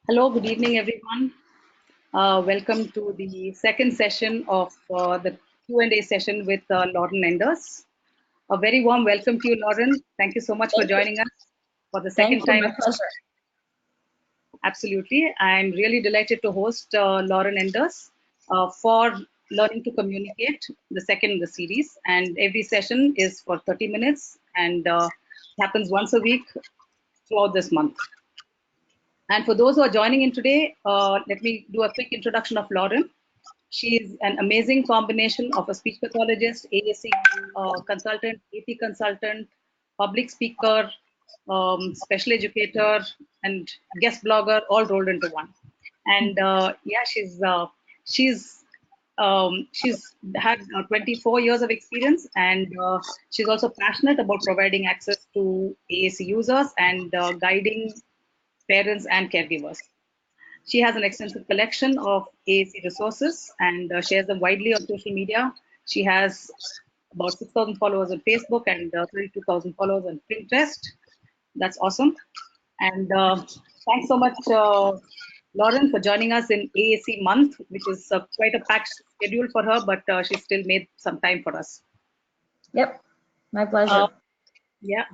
Hello, good evening, everyone. Welcome to the second session of the Q&A session with Lauren Enders. A very warm welcome to you, Lauren. Thank you so much for joining us for the second time. My pleasure. Absolutely. I'm really delighted to host Lauren Enders for Learning to Communicate, the second in the series. And every session is for 30 minutes and happens once a week throughout this month. And for those who are joining in today, let me do a quick introduction of Lauren. She is an amazing combination of a speech pathologist, AAC consultant, AP consultant, public speaker, special educator, and guest blogger, all rolled into one. And yeah, she's had 24 years of experience, and she's also passionate about providing access to AAC users and guiding parents and caregivers. She has an extensive collection of AAC resources and shares them widely on social media. She has about 6,000 followers on Facebook and 32,000 followers on Pinterest. That's awesome. And thanks so much, Lauren, for joining us in AAC month, which is quite a packed schedule for her, but she still made some time for us. Yep, my pleasure. Yeah.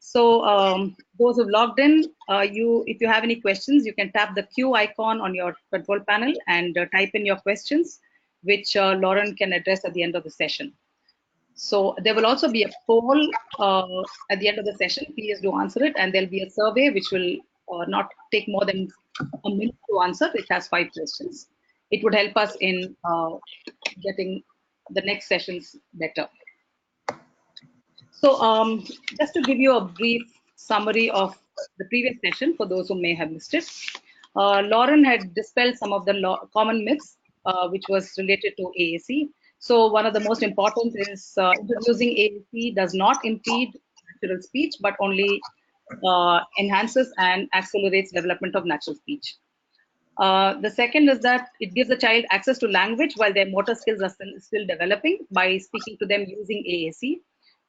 So those who've logged in, if you have any questions, you can tap the Q icon on your control panel and type in your questions, which Lauren can address at the end of the session. So there will also be a poll at the end of the session. Please do answer it, and there'll be a survey which will not take more than a minute to answer. It has 5 questions. It would help us in getting the next sessions better. So just to give you a brief summary of the previous session for those who may have missed it, Lauren had dispelled some of the common myths which was related to AAC. So one of the most important is introducing AAC does not impede natural speech, but only enhances and accelerates development of natural speech. The second is that it gives the child access to language while their motor skills are still developing by speaking to them using AAC.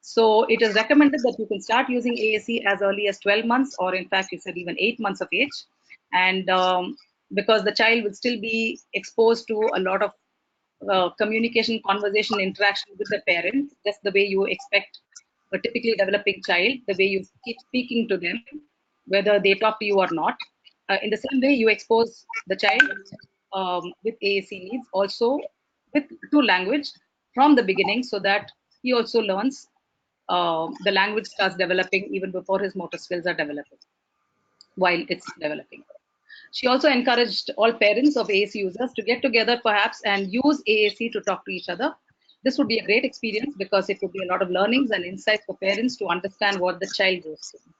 So it is recommended that you can start using AAC as early as 12 months, or in fact, you said even 8 months of age. And because the child will still be exposed to a lot of communication, conversation, interaction with the parent, just the way you expect a typically developing child, the way you keep speaking to them, whether they talk to you or not. In the same way, you expose the child with AAC needs also to language from the beginning, so that he also learns the language starts developing even before his motor skills are developing, while it's developing. She also encouraged all parents of AAC users to get together perhaps and use AAC to talk to each other. This would be a great experience because it would be a lot of learnings and insights for parents to understand what the child goes through.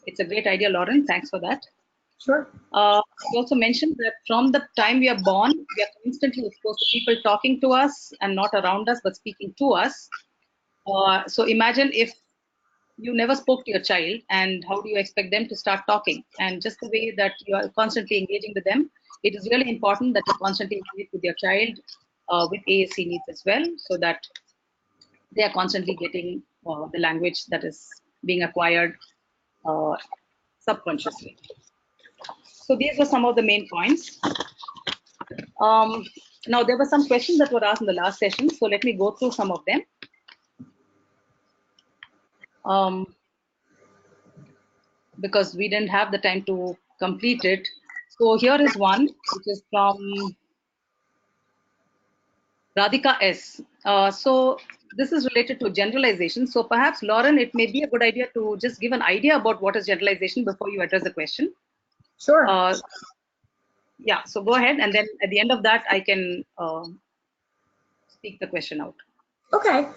It's a great idea, Lauren. Thanks for that. Sure. She also mentioned that from the time we are born, we are constantly exposed to people talking to us and not around us, but speaking to us. So imagine if you never spoke to your child, and how do you expect them to start talking? And just the way that you are constantly engaging with them, it is really important that you constantly engage with your child with AAC needs as well, so that they are constantly getting the language that is being acquired subconsciously. So these were some of the main points. Now, there were some questions that were asked in the last session, so let me go through some of them. Because we didn't have the time to complete it. So here is one, which is from Radhika S. So this is related to generalization. So perhaps, Lauren, it may be a good idea to just give an idea about what is generalization before you address the question. Sure. Yeah, so go ahead, and then at the end of that, I can speak the question out. Okay,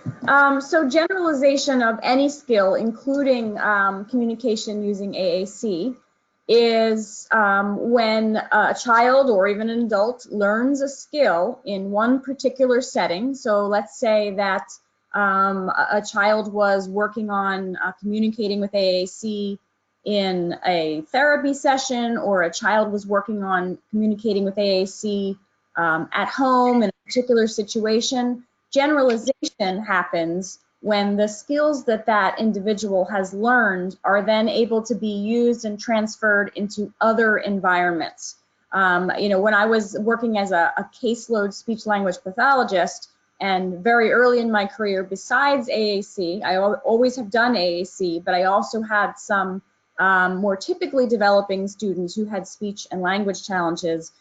so generalization of any skill, including communication using AAC, is when a child or even an adult learns a skill in one particular setting. So let's say that a child was working on communicating with AAC in a therapy session, or a child was working on communicating with AAC at home in a particular situation. Generalization happens when the skills that that individual has learned are then able to be used and transferred into other environments. You know, when I was working as a caseload speech language pathologist, and very early in my career, besides AAC, I always have done AAC, but I also had some more typically developing students who had speech and language challenges.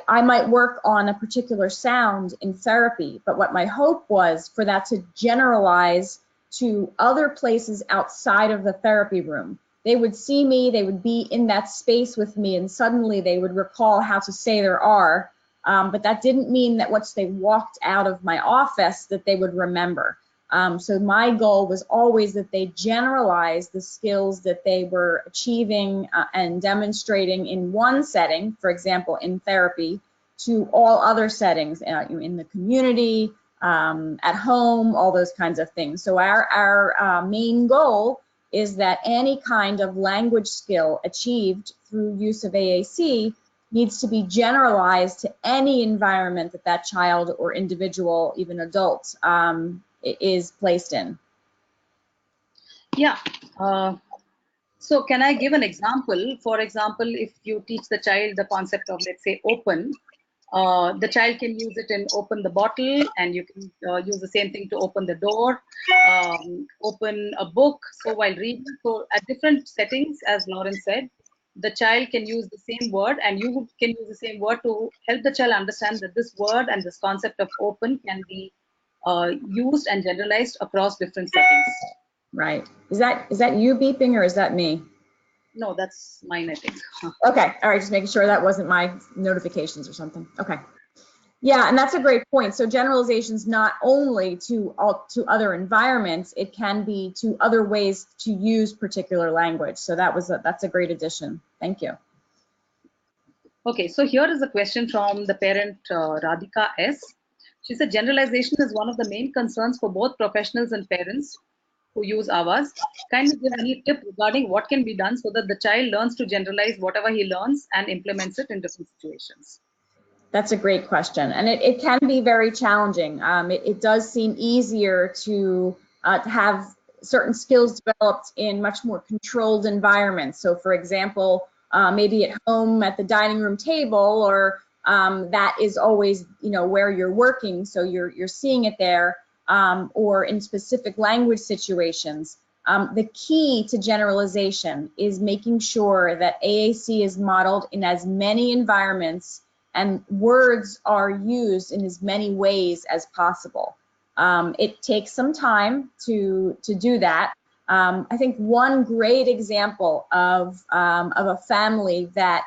I might work on a particular sound in therapy, but what my hope was for that to generalize to other places outside of the therapy room. They would see me, they would be in that space with me, and suddenly they would recall how to say their R, but that didn't mean that once they walked out of my office that they would remember. So my goal was always that they generalize the skills that they were achieving and demonstrating in one setting, for example, in therapy, to all other settings, in the community, at home, all those kinds of things. So our main goal is that any kind of language skill achieved through use of AAC needs to be generalized to any environment that that child or individual, even adult, is placed in. Yeah. So can I give an example? For example, if you teach the child the concept of, let's say, open, the child can use it in open the bottle, and you can use the same thing to open the door, open a book. So while reading, so at different settings, as Lauren said, the child can use the same word, and you can use the same word to help the child understand that this word and this concept of open can be used and generalized across different settings. Right. Is that you beeping or is that me? No, that's mine, I think. Okay. All right. Just making sure that wasn't my notifications or something. Okay. Yeah, and that's a great point. So generalizations not only to other environments, it can be to other ways to use particular language. So that's a great addition. Thank you. Okay, so here is a question from the parent Radhika S. She said generalization is one of the main concerns for both professionals and parents who use Avaz. Kindly give any tip regarding what can be done so that the child learns to generalize whatever he learns and implements it in different situations. That's a great question, and it can be very challenging. It does seem easier to have certain skills developed in much more controlled environments. So, for example, maybe at home at the dining room table, or that is always, you know, where you're working, so you're seeing it there, or in specific language situations. The key to generalization is making sure that AAC is modeled in as many environments and words are used in as many ways as possible. It takes some time to do that. I think one great example of a family that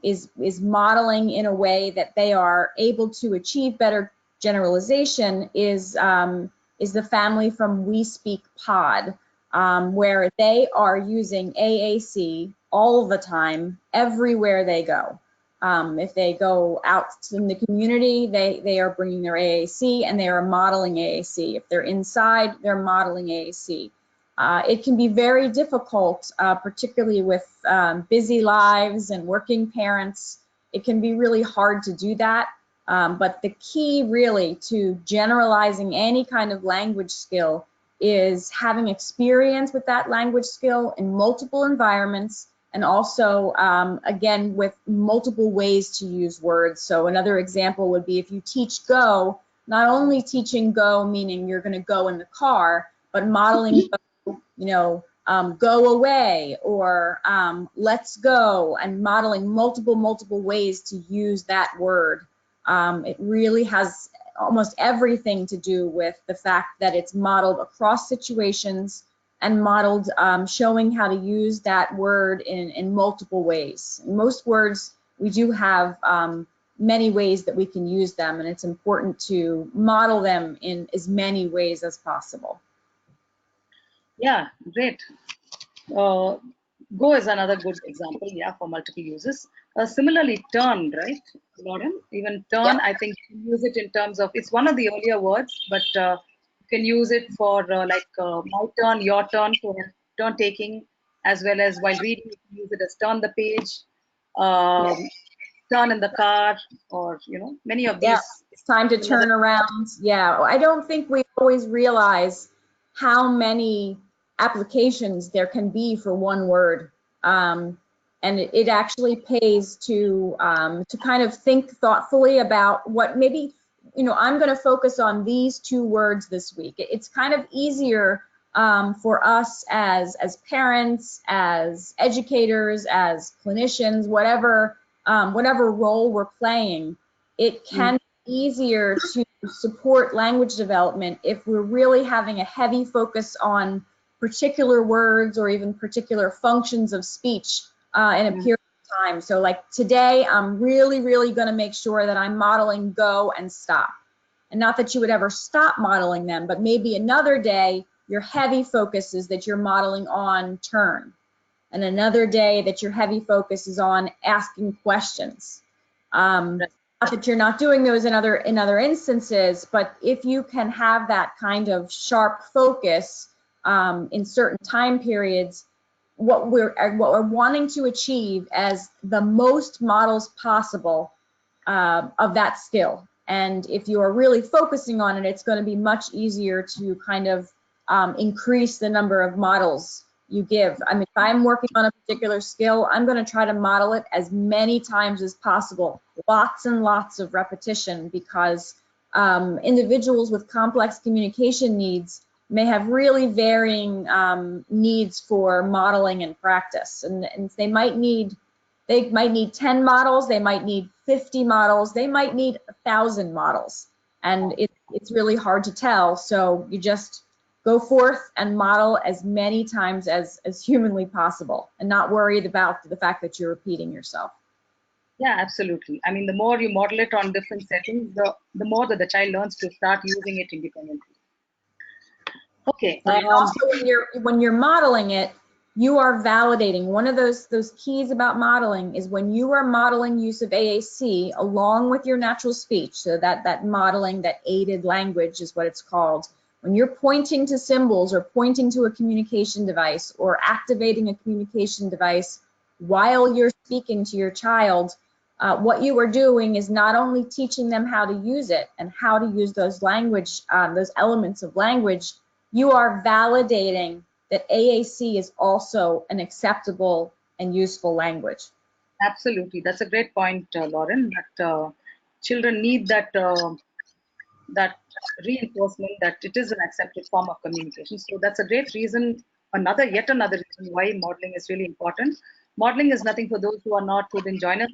is modeling in a way that they are able to achieve better generalization is the family from We Speak Pod, where they are using AAC all the time, everywhere they go. If they go out in the community, they are bringing their AAC and they are modeling AAC. If they're inside, they're modeling AAC. It can be very difficult, particularly with busy lives and working parents. It can be really hard to do that. But the key really to generalizing any kind of language skill is having experience with that language skill in multiple environments, and also, again, with multiple ways to use words. So another example would be if you teach go, not only teaching go, meaning you're going to go in the car, but modeling, you know, go away, or let's go, and modeling multiple ways to use that word. It really has almost everything to do with the fact that it's modeled across situations and modeled showing how to use that word in multiple ways. In most words, we do have many ways that we can use them, and it's important to model them in as many ways as possible. Yeah, great. Go is another good example, yeah, for multiple uses. Similarly, turn, right, Lauren? Even turn, Yep. I think you can use it in terms of, it's one of the earlier words, but you can use it for my turn, your turn, for turn taking, as well as while reading, you can use it as turn the page, turn in the car, or, you know, many of these. Yeah, it's time to turn around. Yeah, I don't think we always realize how many applications there can be for one word. And it actually pays to kind of think thoughtfully about what maybe, I'm going to focus on these 2 words this week. It's kind of easier for us as parents, as educators, as clinicians, whatever role we're playing. It can be easier to support language development if we're really having a heavy focus on particular words or even particular functions of speech in a period of time. So like today, I'm really, really going to make sure that I'm modeling go and stop. And not that you would ever stop modeling them, but maybe another day, your heavy focus is that you're modeling on turn. And another day that your heavy focus is on asking questions. Not that you're not doing those in other instances, but if you can have that kind of sharp focus in certain time periods, what we're wanting to achieve as the most models possible of that skill. And if you are really focusing on it, it's going to be much easier to kind of increase the number of models you give. I mean, if I'm working on a particular skill, I'm going to try to model it as many times as possible, lots and lots of repetition, because individuals with complex communication needs may have really varying needs for modeling and practice. And they might need 10 models, they might need 50 models, they might need 1,000 models. And it's really hard to tell. So you just go forth and model as many times as humanly possible and not worried about the fact that you're repeating yourself. Yeah, absolutely. I mean, the more you model it on different settings, the more that the child learns to start using it independently. Okay. Also, when you're modeling it, you are validating. One of those keys about modeling is when you are modeling use of AAC along with your natural speech, so that modeling, that aided language is what it's called. When you're pointing to symbols or pointing to a communication device or activating a communication device while you're speaking to your child, what you are doing is not only teaching them how to use it and how to use those those elements of language, you are validating that AAC is also an acceptable and useful language. Absolutely. That's a great point, Lauren, that children need that reinforcement that it is an accepted form of communication. So that's a great reason, yet another reason why modeling is really important. Modeling is nothing for those who didn't join us.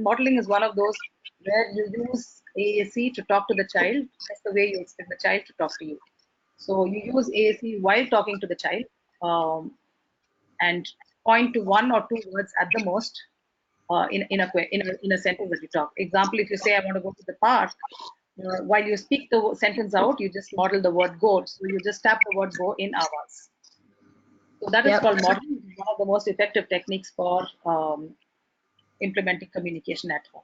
Modeling is one of those where you use AAC to talk to the child, just the way you expect the child to talk to you. So you use AAC while talking to the child and point to 1 or 2 words at the most in a sentence that you talk. Example, if you say, I want to go to the park, while you speak the sentence out, you just model the word go. So you just tap the word go in Avaz. So that is called modeling. It's one of the most effective techniques for implementing communication at home.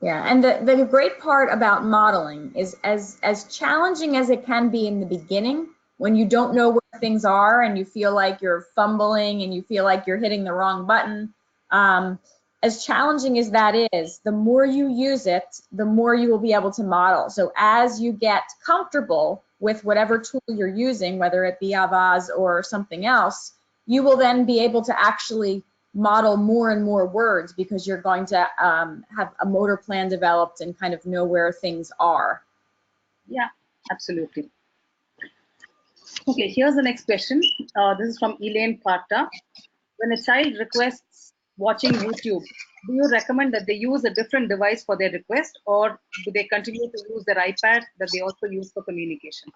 Yeah, and the great part about modeling is as challenging as it can be in the beginning, when you don't know where things are and you feel like you're fumbling and you feel like you're hitting the wrong button, as challenging as that is, the more you use it, the more you will be able to model. So as you get comfortable with whatever tool you're using, whether it be Avaz or something else, you will then be able to actually model more and more words, because you're going to have a motor plan developed and kind of know where things are. Yeah, absolutely. Okay, here's the next question. This is from Elaine Parta. When a child requests watching YouTube, do you recommend that they use a different device for their request, or do they continue to use their iPad that they also use for communication?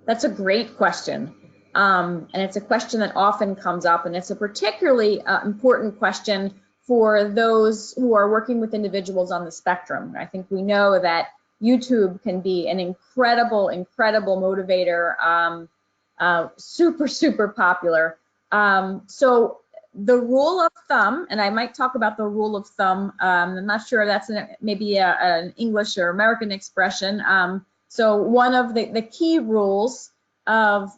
That's a great question. And it's a question that often comes up, and it's a particularly important question for those who are working with individuals on the spectrum. I think we know that YouTube can be an incredible, incredible motivator, super, super popular. So the rule of thumb, and I might talk about the rule of thumb, I'm not sure if that's maybe an English or American expression. So one of the key rules of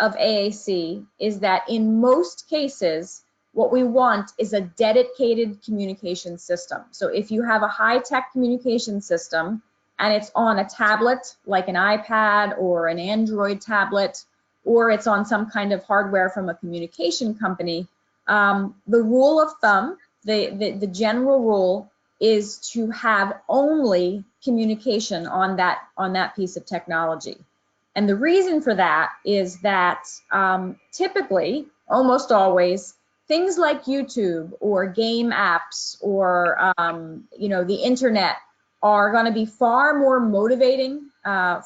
AAC is that in most cases, what we want is a dedicated communication system. So if you have a high-tech communication system, and it's on a tablet like an iPad or an Android tablet, or it's on some kind of hardware from a communication company, the rule of thumb, the general rule is to have only communication on that piece of technology. And the reason for that is that typically, almost always, things like YouTube or game apps or the internet are going to be far more motivating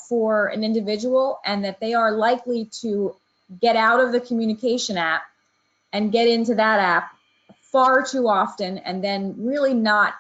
for an individual, and that they are likely to get out of the communication app and get into that app far too often, and then really not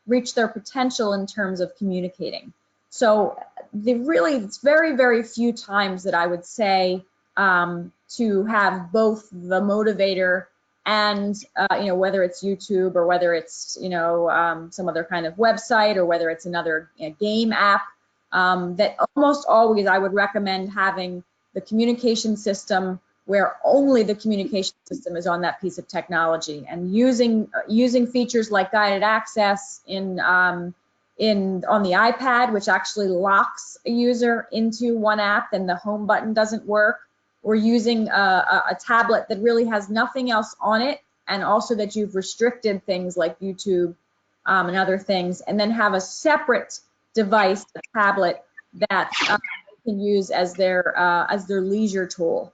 reach their potential in terms of communicating. So it's very, very few times that I would say to have both the motivator and whether it's YouTube or whether it's some other kind of website or whether it's another game app, that almost always I would recommend having the communication system where only the communication system is on that piece of technology, and using features like guided access on the iPad, which actually locks a user into one app and the home button doesn't work, or using a tablet that really has nothing else on it, and also that you've restricted things like YouTube and other things, and then have a separate device, a tablet, that they can use as their leisure tool.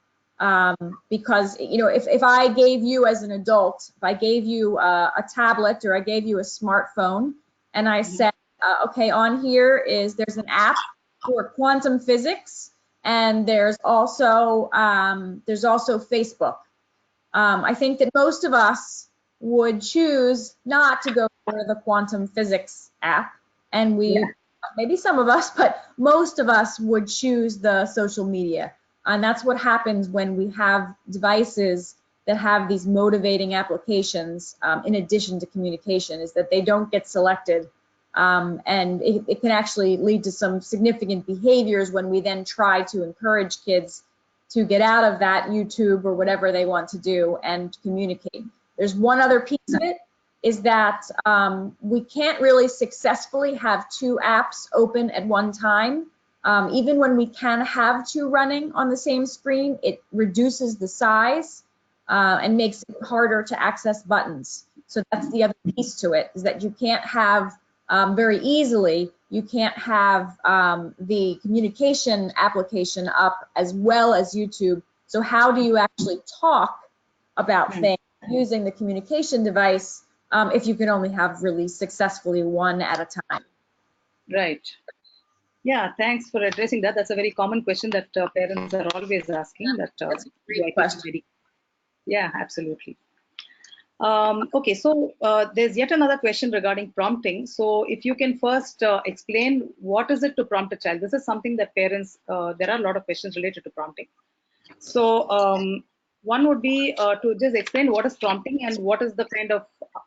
Because if I gave you as an adult, if I gave you a tablet or I gave you a smartphone, and I said, okay, on here there's an app for quantum physics, and there's also Facebook. I think that most of us would choose not to go for the quantum physics app, and maybe some of us, but most of us would choose the social media. And that's what happens when we have devices that have these motivating applications in addition to communication, is that they don't get selected. And it can actually lead to some significant behaviors when we then try to encourage kids to get out of that YouTube or whatever they want to do and communicate. There's one other piece of it, is that we can't really successfully have two apps open at one time. Even when we can have two running on the same screen, it reduces the size and makes it harder to access buttons. So that's the other piece to it, is that you can't have very easily, you can't have the communication application up as well as YouTube. So how do you actually talk about things using the communication device if you can only have really successfully one at a time? Right. Yeah, thanks for addressing that. That's a very common question that parents are always asking. That's a great question. Yeah, absolutely. Okay, so there's yet another question regarding prompting. So if you can first explain what is it to prompt a child. This is something that parents, there are a lot of questions related to prompting. So one would be to just explain what is prompting and what is the kind of,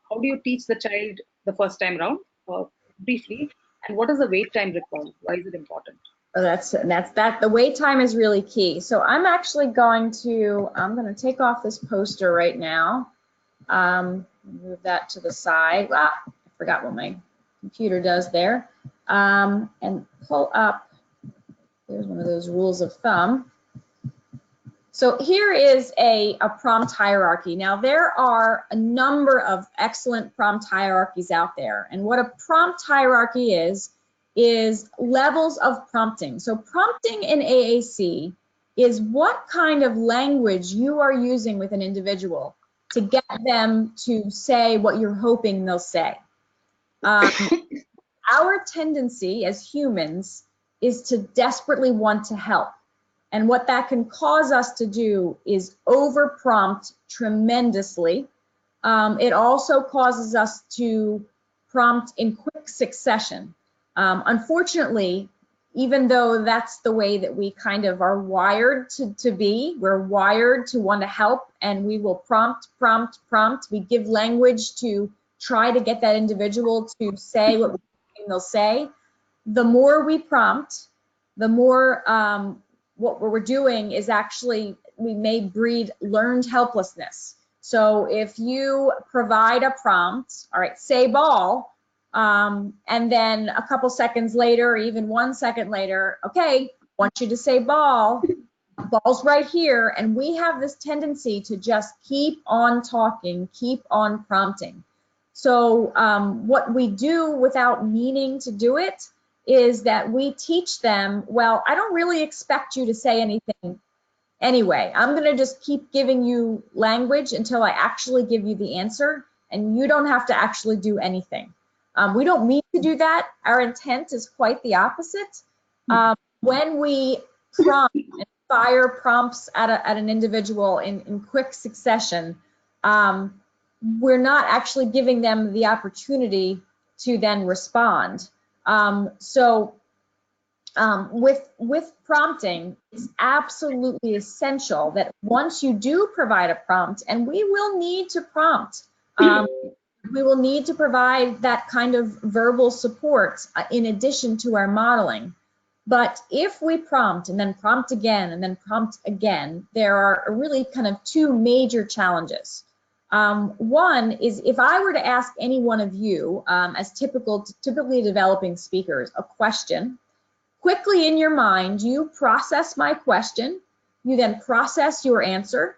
how do you teach the child the first time round, briefly, and what is the wait time required? Why is it important? That's the wait time is really key. So I'm actually going to take off this poster right now. Move that to the side. I forgot what my computer does there. And pull up, there's one of those rules of thumb. So here is a prompt hierarchy. Now there are a number of excellent prompt hierarchies out there. And what a prompt hierarchy is levels of prompting. So prompting in AAC is what kind of language you are using with an individual to get them to say what you're hoping they'll say. Our tendency as humans is to desperately want to help. And what that can cause us to do is over-prompt tremendously. It also causes us to prompt in quick succession. Unfortunately, even though that's the way that we kind of are wired to be, we're wired to want to help, and we will prompt. We give language to try to get that individual to say what they'll say. The more we prompt, the more what we're doing is actually, we may breed learned helplessness. So if you provide a prompt, all right, say ball, And then a couple seconds later, or even 1 second later, okay, want you to say ball. Ball's right here. And we have this tendency to just keep on talking, keep on prompting. So what we do without meaning to do it is that we teach them, well, I don't really expect you to say anything anyway. I'm going to just keep giving you language until I actually give you the answer, and you don't have to actually do anything. We don't mean to do that. Our intent is quite the opposite. When we prompt and fire prompts at an individual in quick succession, we're not actually giving them the opportunity to then respond. With prompting, it's absolutely essential that once you do provide a prompt, and we will need to prompt, we will need to provide that kind of verbal support in addition to our modeling. But if we prompt and then prompt again and then prompt again, there are really kind of two major challenges. One is if I were to ask any one of you, as typically developing speakers, a question, quickly in your mind, you process my question, you then process your answer,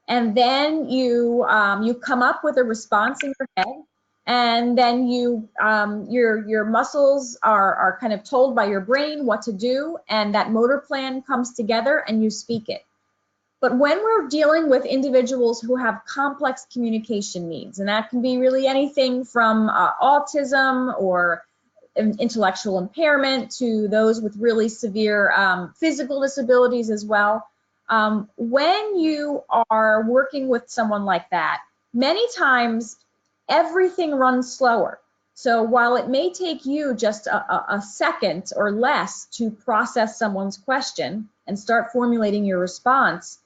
and then you come up with a response in your head, and then your muscles are kind of told by your brain what to do, and that motor plan comes together and you speak it. But when we're dealing with individuals who have complex communication needs, and that can be really anything from autism or intellectual impairment to those with really severe physical disabilities as well. When you are working with someone like that, many times everything runs slower. So while it may take you just a second or less to process someone's question and start formulating your response,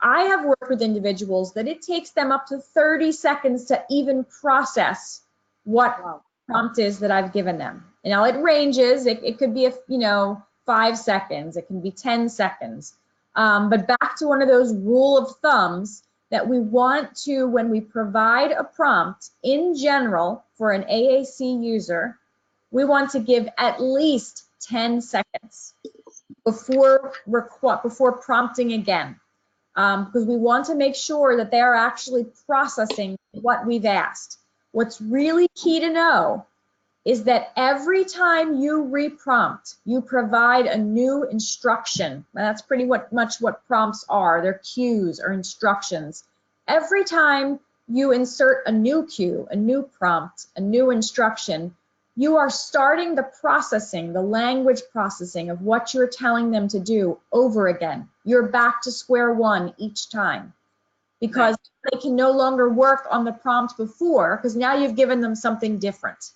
I have worked with individuals that it takes them up to 30 seconds to even process what prompt is that I've given them. You know, it ranges. It could be 5 seconds. It can be 10 seconds. But back to one of those rule of thumbs that we want to, when we provide a prompt in general for an AAC user, we want to give at least 10 seconds before prompting again. Because we want to make sure that they are actually processing what we've asked. What's really key to know is that every time you reprompt, you provide a new instruction. And that's pretty much what prompts are. They're cues or instructions. Every time you insert a new cue, a new prompt, a new instruction, you are starting the processing, the language processing of what you're telling them to do over again. You're back to square one each time, because they can no longer work on the prompt before, because now you've given them something different.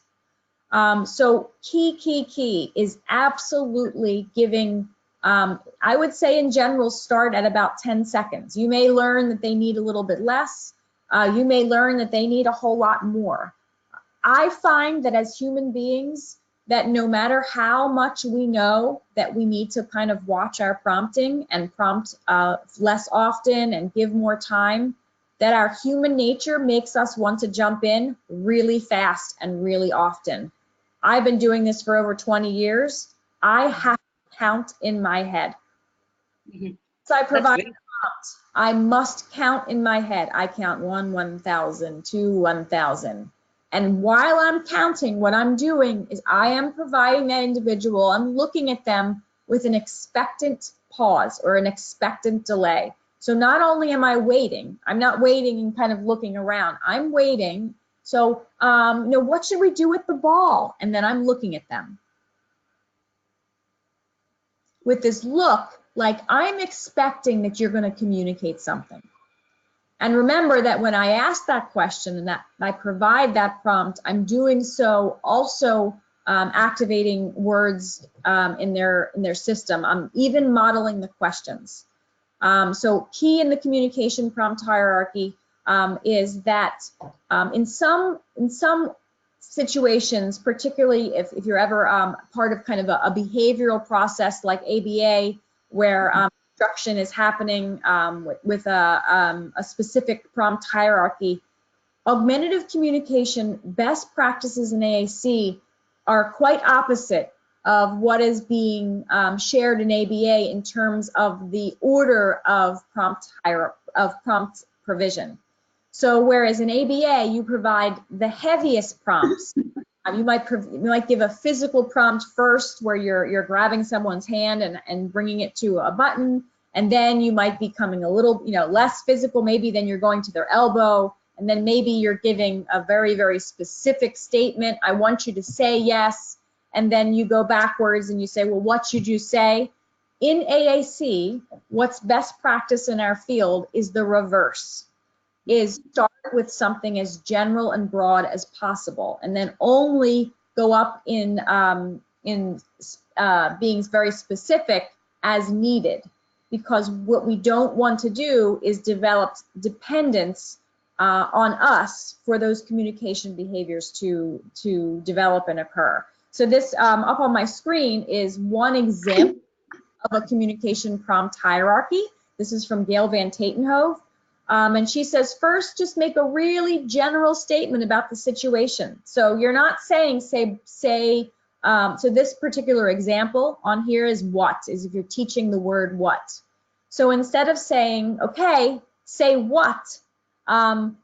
So key is absolutely giving, I would say in general, start at about 10 seconds. You may learn that they need a little bit less. You may learn that they need a whole lot more. I find that as human beings, that no matter how much we know that we need to kind of watch our prompting and prompt less often and give more time, that our human nature makes us want to jump in really fast and really often. I've been doing this for over 20 years. I have to count in my head. So I provide a prompt. I must count in my head. I count 1, 1,000, 2, 1,000. And while I'm counting, what I'm doing is I am providing that individual, I'm looking at them with an expectant pause or an expectant delay. So not only am I waiting, I'm not waiting and kind of looking around, I'm waiting. So, what should we do with the ball? And then I'm looking at them with this look like I'm expecting that you're going to communicate something. And remember that when I ask that question and that I provide that prompt, I'm doing so also activating words in their system. I'm even modeling the questions. So key in the communication prompt hierarchy is that in some situations, particularly if you're ever part of kind of a behavioral process like ABA, where instruction is happening with a specific prompt hierarchy, Augmentative communication best practices in AAC are quite opposite of what is being shared in ABA in terms of the order of prompt provision. So whereas in ABA you provide the heaviest prompts, you might give a physical prompt first, where you're grabbing someone's hand and bringing it to a button, and then you might be coming a little less physical, maybe then you're going to their elbow, and then maybe you're giving a very, very specific statement. I want you to say yes, and then you go backwards and you say, well, what should you say? In AAC, what's best practice in our field is the reverse, is start with something as general and broad as possible, and then only go up in being very specific as needed, because what we don't want to do is develop dependence on us for those communication behaviors to develop and occur. So this up on my screen is one example of a communication prompt hierarchy. This is from Gail Van Tatenhove. And she says, first, just make a really general statement about the situation. So you're not saying, so this particular example on here is what, is if you're teaching the word what. So instead of saying, okay, say what,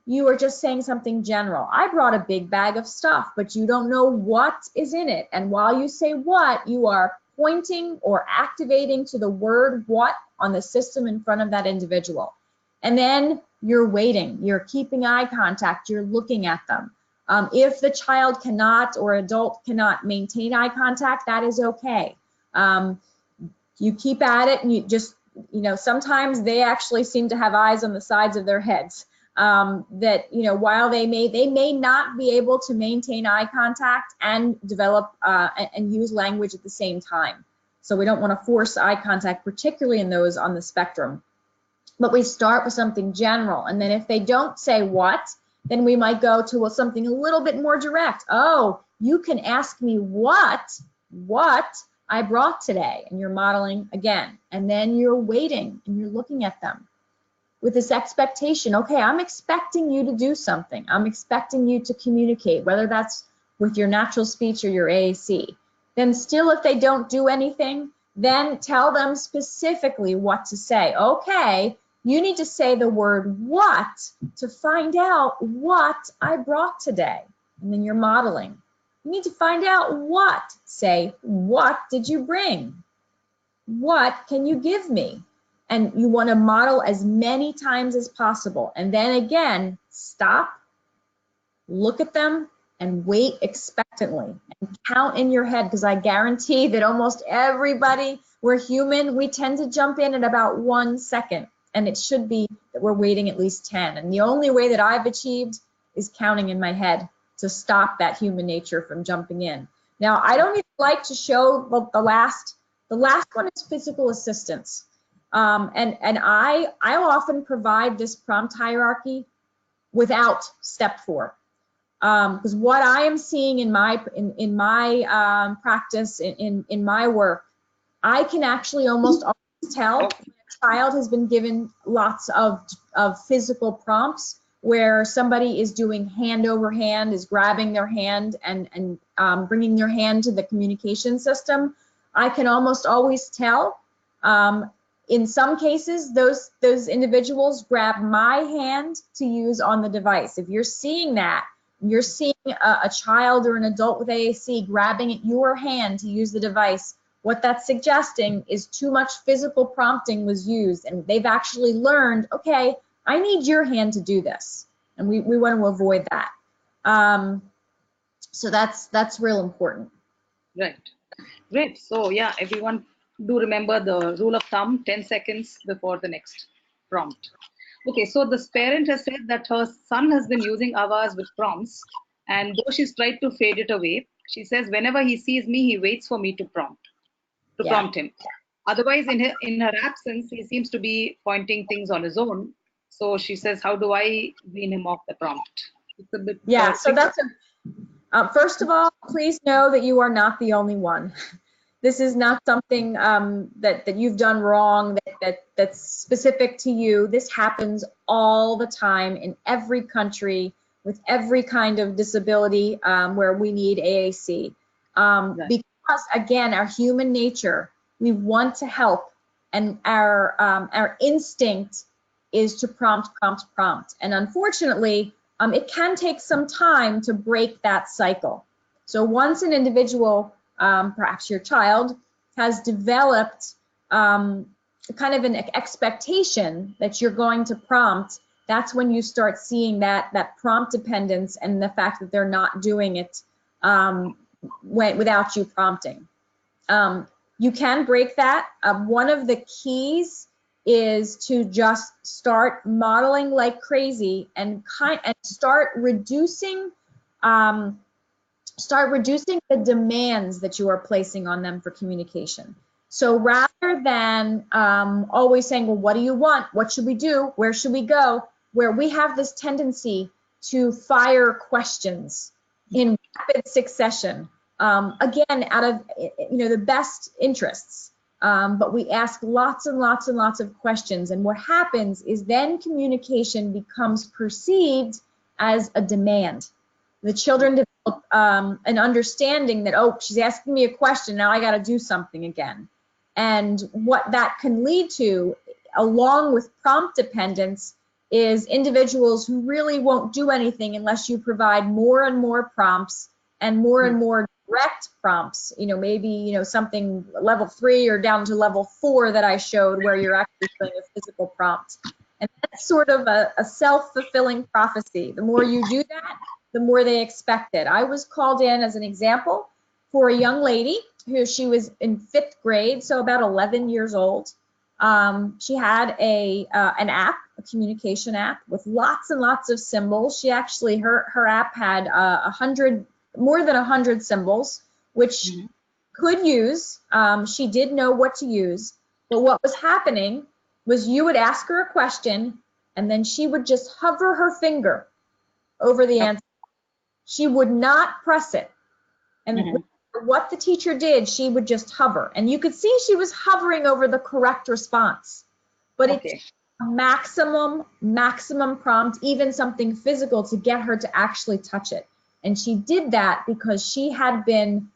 you are just saying something general. I brought a big bag of stuff, but you don't know what is in it. And while you say what, you are pointing or activating to the word what on the system in front of that individual. And then you're waiting, you're keeping eye contact, you're looking at them. If the child cannot or adult cannot maintain eye contact, that is okay. You keep at it, and you just, sometimes they actually seem to have eyes on the sides of their heads. That, while they may not be able to maintain eye contact and develop and use language at the same time. So we don't want to force eye contact, particularly in those on the spectrum. But we start with something general, and then if they don't say what, then we might go to something a little bit more direct. Oh, you can ask me what I brought today, and you're modeling again, and then you're waiting and you're looking at them with this expectation. Okay, I'm expecting you to do something. I'm expecting you to communicate, whether that's with your natural speech or your AAC. Then still, if they don't do anything, then tell them specifically what to say. Okay, you need to say the word what to find out what I brought today. And then you're modeling. You need to find out what. Say, what did you bring? What can you give me? And you want to model as many times as possible. And then again, stop, look at them, and wait expectantly. And count in your head, because I guarantee that almost everybody, we're human, we tend to jump in at about 1 second. And it should be that we're waiting at least 10. And the only way that I've achieved is counting in my head to stop that human nature from jumping in. Now, I don't even like to show the last one is physical assistance. And I often provide this prompt hierarchy without step 4. Because what I am seeing in my practice, in my work, I can actually almost always tell when a child has been given lots of physical prompts where somebody is doing hand over hand, is grabbing their hand and bringing their hand to the communication system. I can almost always tell. In some cases, those individuals grab my hand to use on the device. If you're seeing that, you're seeing a child or an adult with AAC grabbing at your hand to use the device, what that's suggesting is too much physical prompting was used, and they've actually learned, okay, I need your hand to do this, and we want to avoid that. So that's real important. Right. Great. So yeah, everyone do remember the rule of thumb, 10 seconds before the next prompt. Okay, so this parent has said that her son has been using Avaz with prompts, and though she's tried to fade it away, she says whenever he sees me, he waits for me to prompt him. Otherwise, in her absence, he seems to be pointing things on his own. So she says, how do I wean him off the prompt? It's a bit, so that's first of all, please know that you are not the only one. This is not something that you've done wrong, that's specific to you. This happens all the time in every country with every kind of disability where we need AAC. Because again, our human nature, we want to help, and our instinct is to prompt. And unfortunately, it can take some time to break that cycle. So once an individual, perhaps your child, has developed kind of an expectation that you're going to prompt, that's when you start seeing that prompt dependence and the fact that they're not doing it without you prompting. You can break that. One of the keys is to just start modeling like crazy and start reducing the demands that you are placing on them for communication. So rather than always saying, well, what do you want? What should we do? Where should we go? Where we have this tendency to fire questions in rapid succession, again, out of the best interests. But we ask lots and lots and lots of questions. And what happens is then communication becomes perceived as a demand. The children develop an understanding that, oh, she's asking me a question, now I got to do something again. And what that can lead to, along with prompt dependence, is individuals who really won't do anything unless you provide more and more prompts and more direct prompts, maybe, something level 3 or down to level 4 that I showed, where you're actually doing a physical prompt. And that's sort of a self-fulfilling prophecy. The more you do that, the more they expect it. I was called in as an example for a young lady she was in 5th grade, so about 11 years old. She had an app, a communication app with lots and lots of symbols. She actually, her app had more than 100 symbols, which could use. She did know what to use, but what was happening was you would ask her a question, and then she would just hover her finger over the answer. She would not press it. And what the teacher did, she would just hover. And you could see she was hovering over the correct response. But it's maximum prompt, even something physical, to get her to actually touch it. And she did that because she had been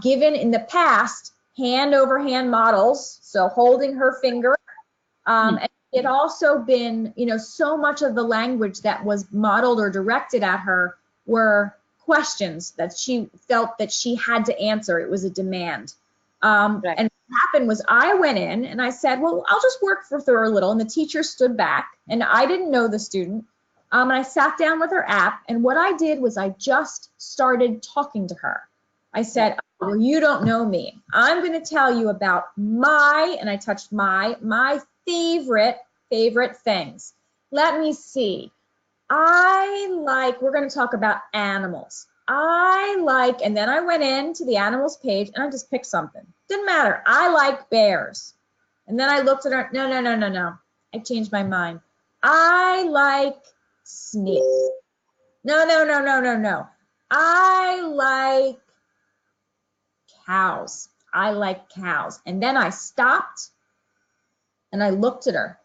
given in the past hand over hand models, so holding her finger. And it also been, so much of the language that was modeled or directed at her were questions that she felt that she had to answer. It was a demand. And what happened was I went in and I said, well, I'll just work for her a little. And the teacher stood back, and I didn't know the student. And I sat down with her app, and what I did was I just started talking to her. I said, oh, well, you don't know me. I'm going to tell you about and I touched my favorite things. Let me see. We're going to talk about animals. And then I went into the animals page and I just picked something. Didn't matter. I like bears. And then I looked at her. No. I changed my mind. I like snakes. No. I like cows. I like cows. And then I stopped and I looked at her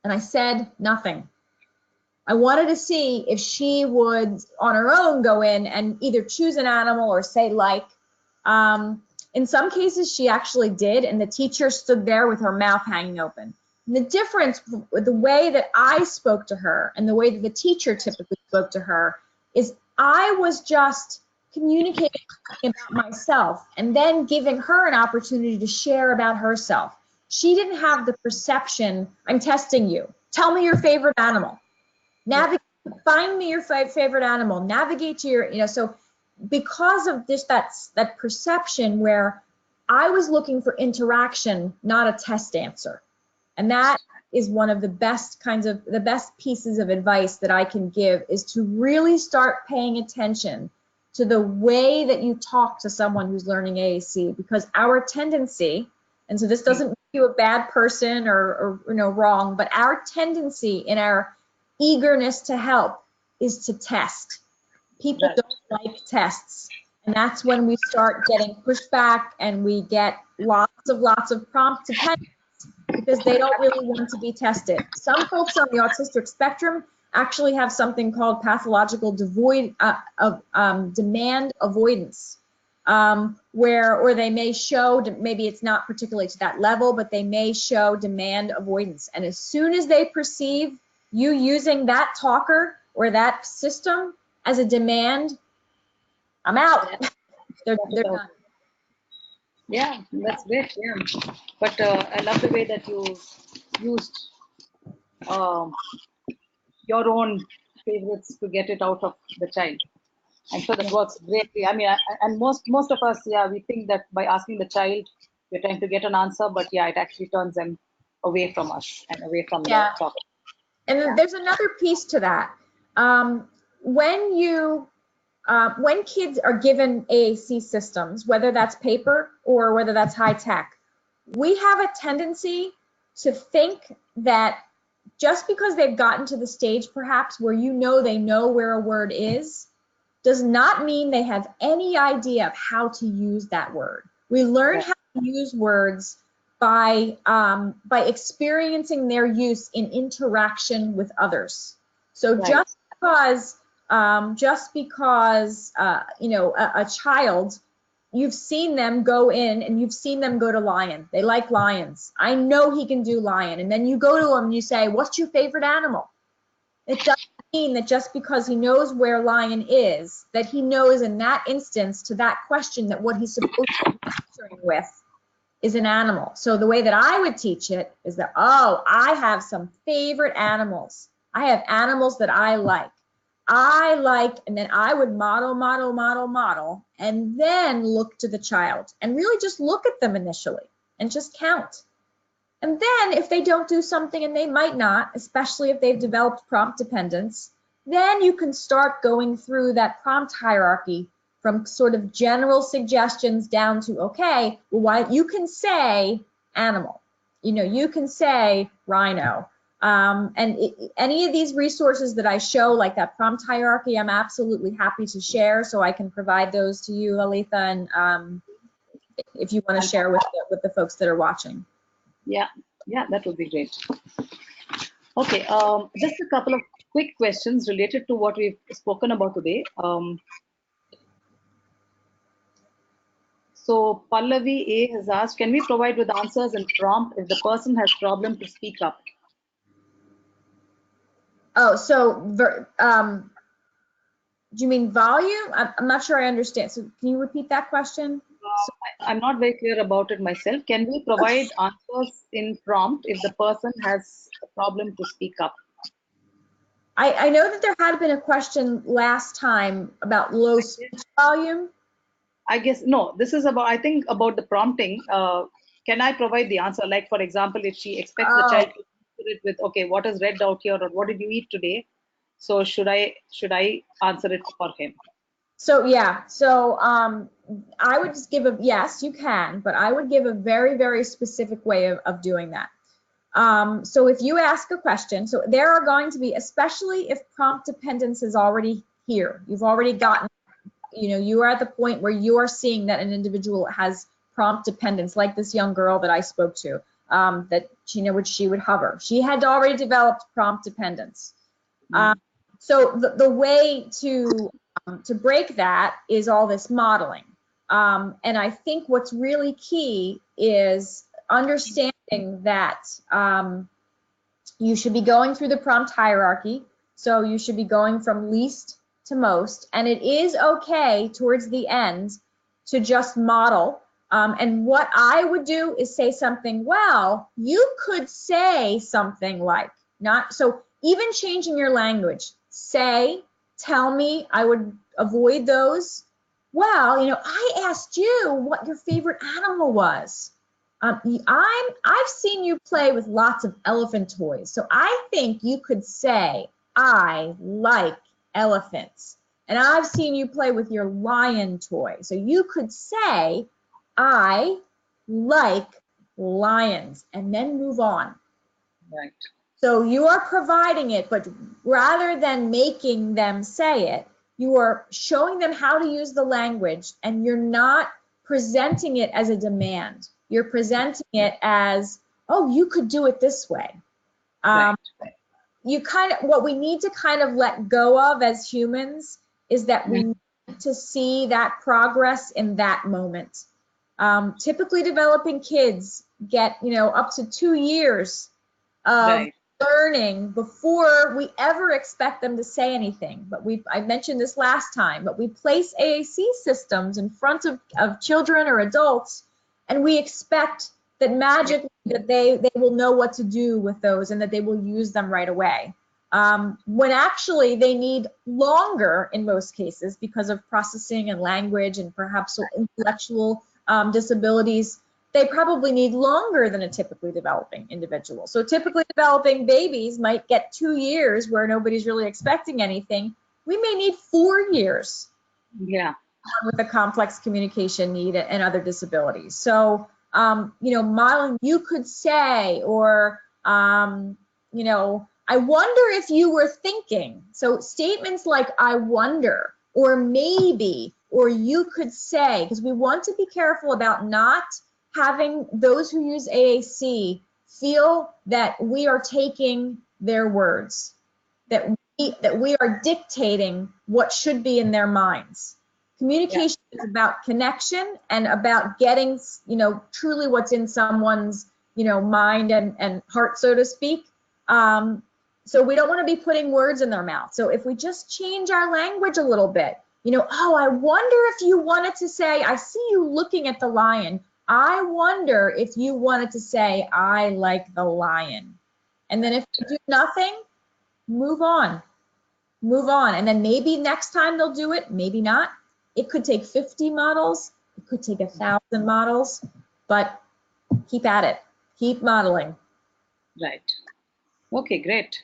and I said nothing. I wanted to see if she would, on her own, go in and either choose an animal or say like. In some cases, she actually did, and the teacher stood there with her mouth hanging open. And the difference with the way that I spoke to her and the way that the teacher typically spoke to her is I was just communicating about myself and then giving her an opportunity to share about herself. She didn't have the perception, I'm testing you. Tell me your favorite animal. Find me your favorite animal. Navigate to your, so because of this, that perception where I was looking for interaction, not a test answer. And that is one of the best pieces of advice that I can give, is to really start paying attention to the way that you talk to someone who's learning AAC, because our tendency, and so this doesn't make you a bad person or wrong, but our tendency in our eagerness to help is to test. People don't like tests, and that's when we start getting pushback and we get lots of prompt dependence because they don't really want to be tested. Some folks on the autistic spectrum actually have something called pathological demand avoidance, or they may show, maybe it's not particularly to that level, but they may show demand avoidance. And as soon as they perceive you using that talker or that system as a demand, I'm out. They're done. Yeah, that's great. Yeah, but I love the way that you used um, your own favorites to get it out of the child. I'm sure that works greatly. I mean, and most of us, yeah, we think that by asking the child, we're trying to get an answer, but yeah, it actually turns them away from us and away from the topic. And then there's another piece to that. When kids are given AAC systems, whether that's paper or whether that's high tech, we have a tendency to think that just because they've gotten to the stage perhaps where they know where a word is, does not mean they have any idea of how to use that word. We learn how to use words by experiencing their use in interaction with others. So just because a child, you've seen them go in and you've seen them go to lion. They like lions. I know he can do lion. And then you go to him and you say, what's your favorite animal? It doesn't mean that just because he knows where lion is, that he knows in that instance to that question that what he's supposed to be answering with is an animal. So the way that I would teach it is that, I have some favorite animals. I have animals that I like. And then I would model, and then look to the child and really just look at them initially and just count. And then if they don't do something, and they might not, especially if they've developed prompt dependence, then you can start going through that prompt hierarchy from sort of general suggestions down to, okay, well, you can say animal, you can say rhino. Any of these resources that I show, like that prompt hierarchy, I'm absolutely happy to share, so I can provide those to you, Alitha, and if you want to share with the folks that are watching. Yeah, that would be great. Okay, just a couple of quick questions related to what we've spoken about today. So Pallavi A has asked, can we provide with answers and prompt if the person has problem to speak up? Oh, so do you mean volume? I'm not sure I understand. So can you repeat that question? I'm not very clear about it myself. Can we provide answers in prompt if the person has a problem to speak up? I know that there had been a question last time about low speech volume. I guess, no, this is about, I think about the prompting. Can I provide the answer? Like, for example, if she expects the child to answer it with, okay, what is red out here, or what did you eat today? So should I answer it for him? So yeah, I would just give yes, you can, but I would give a very, very specific way of doing that. So if you ask a question, so there are going to be, especially if prompt dependence is already here, you've already gotten, you are at the point where you are seeing that an individual has prompt dependence, like this young girl that I spoke to, that she would hover. She had already developed prompt dependence. So the way to break that is all this modeling. And I think what's really key is understanding that you should be going through the prompt hierarchy. So you should be going from least to most. And it is okay towards the end to just model. And what I would do is say something, well, you could say something like, so even changing your language, say, tell me, I would avoid those. Well, I asked you what your favorite animal was. I've seen you play with lots of elephant toys, so I think you could say, I like elephants. And I've seen you play with your lion toy, so you could say, I like lions, and then move on. Right. So you are providing it, but rather than making them say it, you are showing them how to use the language, and you're not presenting it as a demand. You're presenting it as, oh, you could do it this way. Right. what we need to kind of let go of as humans is that we need to see that progress in that moment. Typically developing kids get, up to 2 years of learning before we ever expect them to say anything. But I mentioned this last time, but we place AAC systems in front of children or adults, and we expect that magically that they will know what to do with those and that they will use them right away. When actually they need longer in most cases because of processing and language and perhaps intellectual disabilities. They probably need longer than a typically developing individual. So typically developing babies might get 2 years where nobody's really expecting anything. We may need 4 years. Yeah. With a complex communication need and other disabilities. So, modeling, you could say, or, I wonder if you were thinking. So statements like I wonder, or maybe, or you could say, because we want to be careful about not having those who use AAC feel that we are taking their words, that we are dictating what should be in their minds. Communication is about connection and about getting, truly what's in someone's, mind and heart, so to speak. So we don't want to be putting words in their mouth. So if we just change our language a little bit, oh, I wonder if you wanted to say, I see you looking at the lion. I wonder if you wanted to say, I like the lion. And then if you do nothing, move on. Move on. And then maybe next time they'll do it, maybe not. It could take 50 models. It could take 1,000 models, but keep at it. Keep modeling. Right. Okay, great.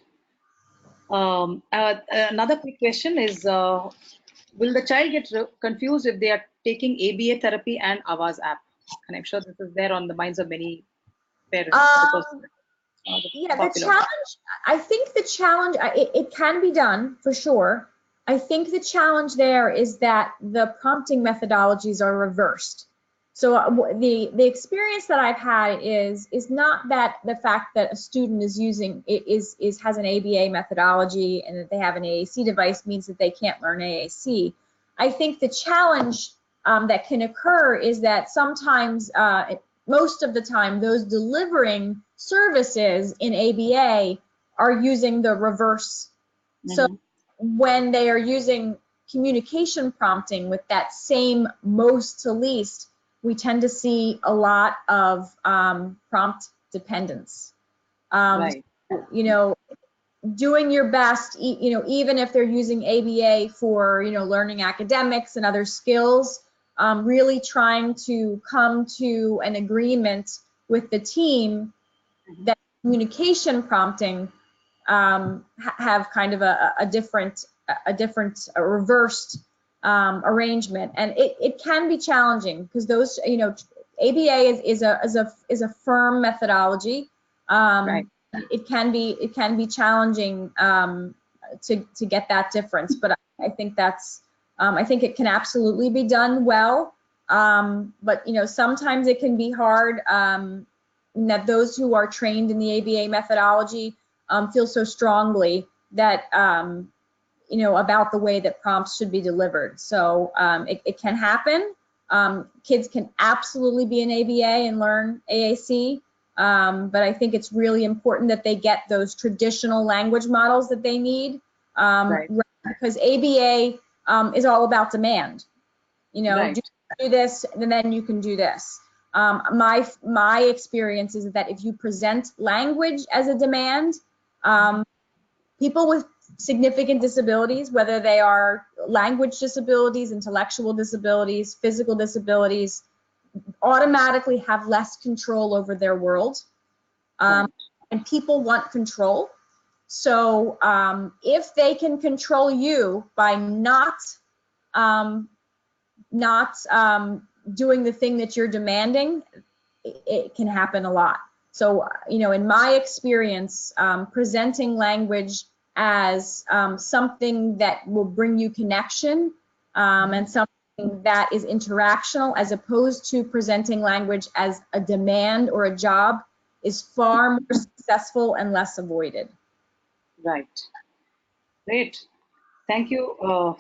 Another quick question is, will the child get confused if they are taking ABA therapy and Avaz app? And I'm sure this is there on the minds of many parents. The challenge, I think the challenge, it can be done for sure. I think the challenge there is that the prompting methodologies are reversed. So the experience that I've had is not that the fact that a student is using has an ABA methodology and that they have an AAC device means that they can't learn AAC. I think the challenge that can occur is that sometimes, most of the time, those delivering services in ABA are using the reverse. So when they are using communication prompting with that same most to least, we tend to see a lot of prompt dependence. Doing your best, even if they're using ABA for, learning academics and other skills, really trying to come to an agreement with the team that communication prompting have kind of a different reversed arrangement, and it can be challenging because those, ABA is a firm methodology. It can be challenging to get that difference, but I think I think it can absolutely be done well. But sometimes it can be hard. That those who are trained in the ABA methodology feel so strongly that about the way that prompts should be delivered. So it can happen. Kids can absolutely be in ABA and learn AAC, but I think it's really important that they get those traditional language models that they need, because ABA is all about demand. Do this, and then you can do this. My experience is that if you present language as a demand, people with significant disabilities, whether they are language disabilities, intellectual disabilities, physical disabilities, automatically have less control over their world. And people want control. So if they can control you by not doing the thing that you're demanding, it can happen a lot. So, in my experience, presenting language as something that will bring you connection and something that is interactional, as opposed to presenting language as a demand or a job, is far more successful and less avoided. Right. Great. Thank you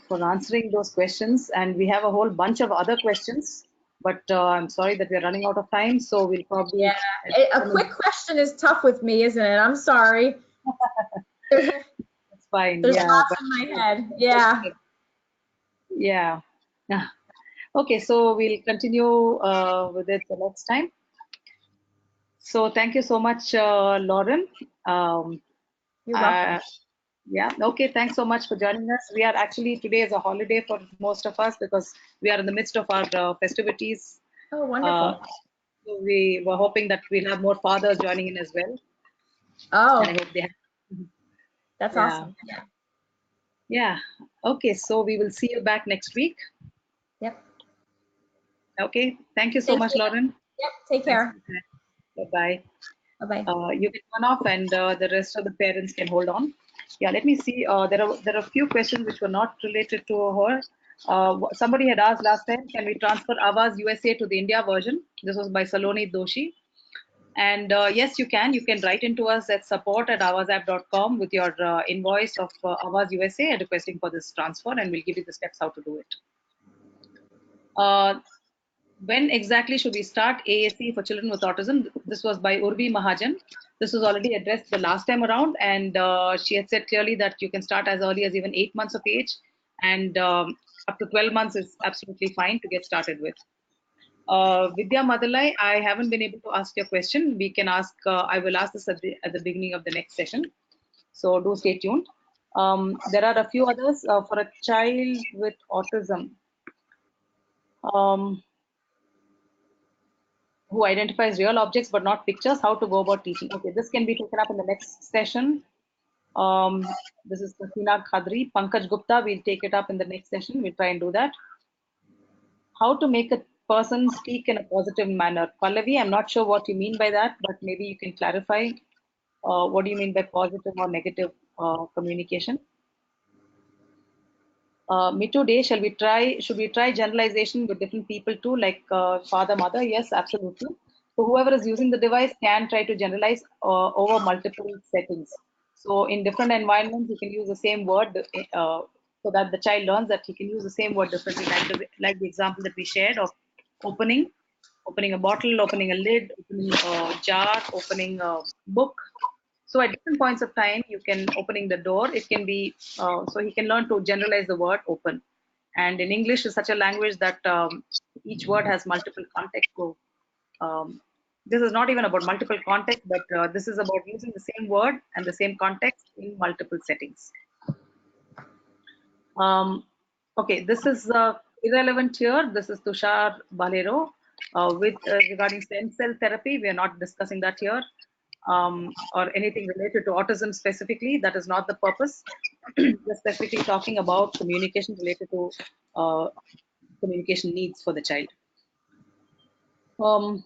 for answering those questions. And we have a whole bunch of other questions, but I'm sorry that we're running out of time. So we'll Yeah, probably. a quick question is tough with me, isn't it? I'm sorry. There's It's fine. Yeah. lots But in my head. Yeah. yeah. Yeah. Okay. So we'll continue with it the next time. So thank you so much, Lauren. Um, You're welcome. uh, Yeah, okay, thanks so much for joining us. We are actually, today is a holiday for most of us because we are in the midst of our festivities. Oh, Uh, wonderful. so we were hoping that we'll have more fathers joining in as well. And I Oh, hope they have. that's Yeah, awesome. Yeah. yeah. Okay, so we will see you back next week. Yep. Okay, thank you so Thank much, you. Lauren. Yep. Take Thanks. care. Bye-bye. Bye-bye. You can turn off, and the rest of the parents can hold on. Yeah, let me see. There are a few questions which were not related to her. Somebody had asked last time, can we transfer Avaz USA to the India version? This was by Saloni Doshi. And yes, you can. You can write into us at support@avazapp.com with your invoice of Avaz USA and requesting for this transfer, and we'll give you the steps how to do it. When exactly should we start AAC for children with autism? This was by Urvi Mahajan. This was already addressed the last time around, and she had said clearly that you can start as early as even 8 months of age, and up to 12 months is absolutely fine to get started with. Vidya Madalai, I haven't been able to ask your question. We can ask, I will ask this at the beginning of the next session. So do stay tuned. There are a few others for a child with autism. Who identifies real objects but not pictures, how to go about teaching. Okay, this can be taken up in the next session. This is Kasina Khadri. Pankaj Gupta, we'll take it up in the next session. We'll try and do that. How to make a person speak in a positive manner. Pallavi, I'm not sure what you mean by that, but maybe you can clarify. What do you mean by positive or negative communication? Mitu Day, should we try generalization with different people too, like father, mother? Yes, absolutely. So whoever is using the device can try to generalize over multiple settings. So in different environments, you can use the same word so that the child learns that he can use the same word differently, like the example that we shared of opening, opening a bottle, opening a lid, opening a jar, opening a book. So at different points of time, you can opening the door. It can be so he can learn to generalize the word open. And in English is such a language that each word has multiple contexts. So this is not even about multiple context, but this is about using the same word and the same context in multiple settings. Okay, this is irrelevant here. This is Tushar Balero with regarding stem cell therapy. We are not discussing that here. Or anything related to autism specifically. That is not the purpose. We're specifically talking about communication related to communication needs for the child. So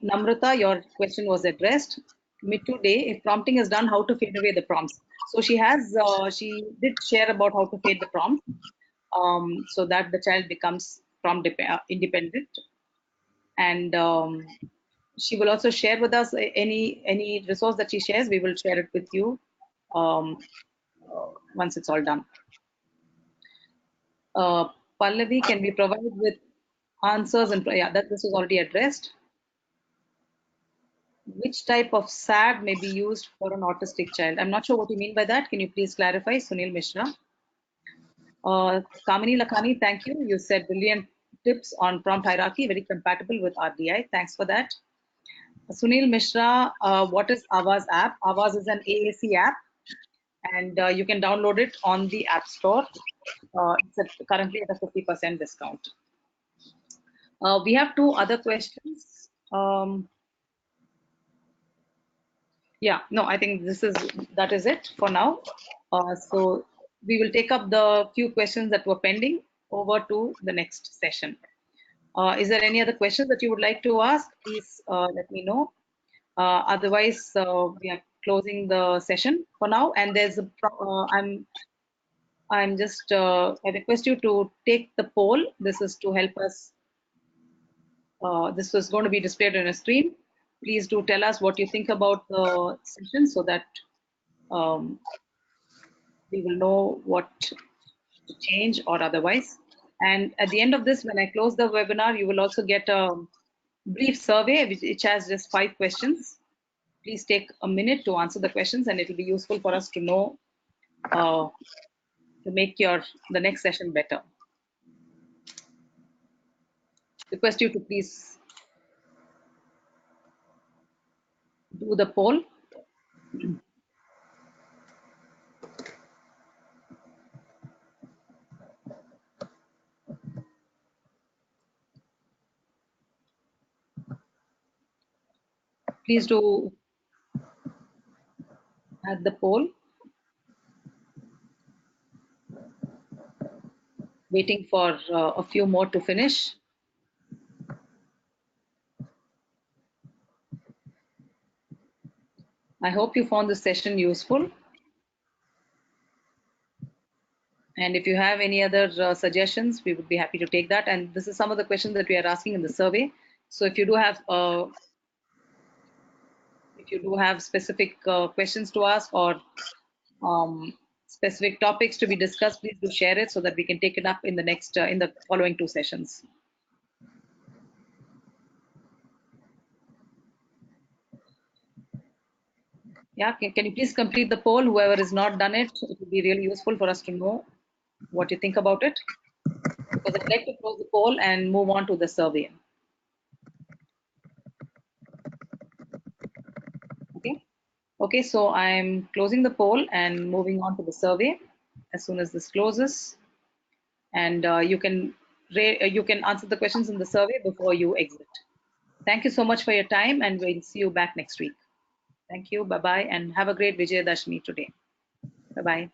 Namrata, your question was addressed. Mid today, if prompting is done, how to fade away the prompts. So she did share about how to fade the prompt so that the child becomes prompt independent. And she will also share with us any resource that she shares. We will share it with you um, once it's all done. Pallavi, can we provide with answers? And yeah, that this was already addressed. Which type of SAD may be used for an autistic child? I'm not sure what you mean by that. Can you please clarify, Sunil Mishra? Kamini Lakhani, thank you. You said brilliant tips on prompt hierarchy, very compatible with RDI. Thanks for that. Sunil Mishra, what is Avaz app? Avaz is an AAC app, and you can download it on the App Store. Currently at a 50% discount. We have two other questions. Yeah, no, I think that is it for now. So we will take up the few questions that were pending over to the next session. Is there any other questions that you would like to ask? Please let me know. Otherwise, we are closing the session for now. And I'm just I request you to take the poll. This is to help us. This is going to be displayed on a screen. Please do tell us what you think about the session so that we will know what to change or otherwise. And at the end of this, when I close the webinar, you will also get a brief survey which has just 5 questions. Please take a minute to answer the questions, and it will be useful for us to know to make the next session better. Request you to please do the poll. Please do add the poll. Waiting for a few more to finish. I hope you found this session useful. And if you have any other suggestions, we would be happy to take that. And this is some of the questions that we are asking in the survey. So if you do have specific questions to ask or specific topics to be discussed, please do share it so that we can take it up in the next in the following 2 sessions. Yeah, can you please complete the poll? Whoever has not done it, it would be really useful for us to know what you think about it. Because I'd like to close the poll and move on to the survey. Okay. Okay, so I'm closing the poll and moving on to the survey as soon as this closes. And you can answer the questions in the survey before you exit. Thank you so much for your time, and we'll see you back next week. Thank you. Bye-bye, and have a great Vijayadashmi today. Bye-bye.